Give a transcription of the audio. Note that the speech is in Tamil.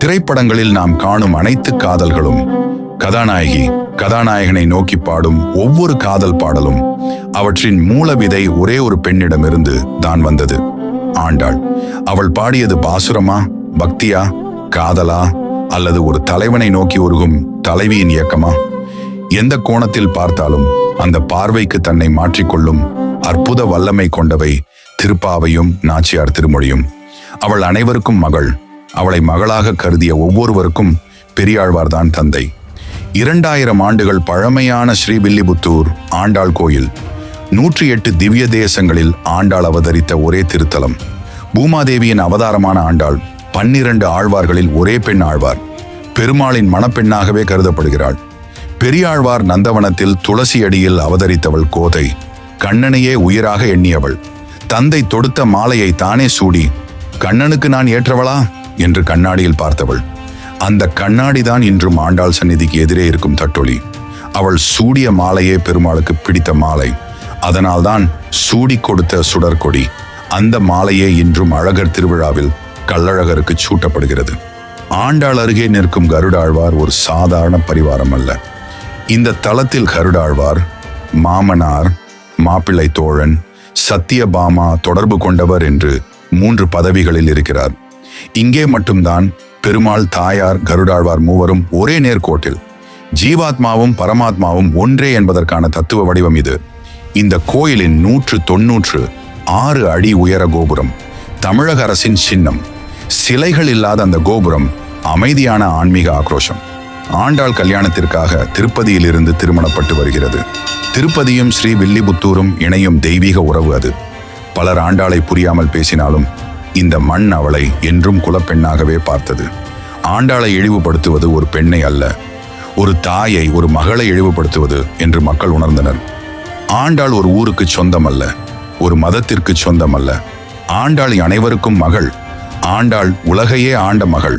திரைப்படங்களில் நாம் காணும் அனைத்து காதல்களும், கதாநாயகி கதாநாயகனை நோக்கி பாடும் ஒவ்வொரு காதல் பாடலும், அவற்றின் மூல விதை ஒரே ஒரு பெண்ணிடமிருந்து தான் வந்தது, ஆண்டாள். அவள் பாடியது பாசுரமா, பக்தியா, காதலா, அல்லது ஒரு தலைவனை நோக்கி உருகும் தலைவியின் இயக்கமா? எந்த கோணத்தில் பார்த்தாலும் அந்த பார்வைக்கு தன்னை மாற்றிக்கொள்ளும் அற்புத வல்லமை கொண்டவை திருப்பாவையும் நாச்சியார் திருமொழியும். அவள் அனைவருக்கும் மகள். அவளை மகளாக கருதிய ஒவ்வொருவருக்கும் பெரியாழ்வார்தான் தந்தை. 2000 ஆண்டுகள் பழமையான ஸ்ரீவில்லிபுத்தூர் ஆண்டாள் கோயில் 108 திவ்ய தேசங்களில் ஆண்டாள் அவதரித்த ஒரே திருத்தலம். பூமாதேவியின் அவதாரமான ஆண்டாள் 12 ஆழ்வார்களில் ஒரே பெண் ஆழ்வார். பெருமாளின் மணப்பெண்ணாகவே கருதப்படுகிறாள். பெரியாழ்வார் நந்தவனத்தில் துளசி அடியில் அவதரித்தவள் கோதை. கண்ணனையே உயிராக எண்ணியவள். தந்தை தொடுத்த மாலையை தானே சூடி, கண்ணனுக்கு நான் ஏற்றவளா என்று கண்ணாடியில் பார்த்தவள். அந்த கண்ணாடிதான் இன்றும் ஆண்டாள் சந்நிதிக்கு எதிரே இருக்கும் தட்டொளி. அவள் சூடிய மாலையே பெருமாளுக்கு பிடித்த மாலை. அதனால்தான் சூடி கொடுத்த சுடற்கொடி. அந்த மாலையே இன்றும் அழகர் திருவிழாவில் கள்ளழகருக்கு சூட்டப்படுகிறது. ஆண்டாள் அருகே நிற்கும் கருடாழ்வார் ஒரு சாதாரண பரிவாரம் அல்ல. இந்த தலத்தில் கருடாழ்வார் மாமனார், மாப்பிள்ளை தோழன், சத்தியபாமா தொடர்பு கொண்டவர் என்று 3 பதவிகளில் இருக்கிறார். இங்கே மட்டும்தான் பெருமாள், தாயார், கருடாழ்வார் மூவரும் ஒரே நேர்கோட்டில். ஜீவாத்மாவும் பரமாத்மாவும் ஒன்றே என்பதற்கான தத்துவ வடிவம் இது. இந்த கோயிலின் 196 அடி உயர கோபுரம் தமிழக அரசின் சின்னம். சிலைகள் இல்லாத அந்த கோபுரம் அமைதியான ஆன்மீக ஆக்ரோஷம். ஆண்டாள் கல்யாணத்திற்காக திருப்பதியிலிருந்து திருமணப்பட்டு வருகிறது. திருப்பதியும் ஸ்ரீவில்லிபுத்தூரும் இணையும் தெய்வீக உறவு அது. பலர் ஆண்டாளை புரியாமல் பேசினாலும் இந்த மண் அவளை என்றும் குலப்பெண்ணாகவே பார்த்தது. ஆண்டாளை இழிவுபடுத்துவது ஒரு பெண்ணை அல்ல, ஒரு தாயை, ஒரு மகளை இழிவுபடுத்துவது என்று மக்கள் உணர்ந்தனர். ஆண்டாள் ஒரு ஊருக்கு சொந்தம் அல்ல, ஒரு மதத்திற்கு சொந்தம் அல்ல. ஆண்டாள் அனைவருக்கும் மகள். ஆண்டாள் உலகையே ஆண்ட மகள்.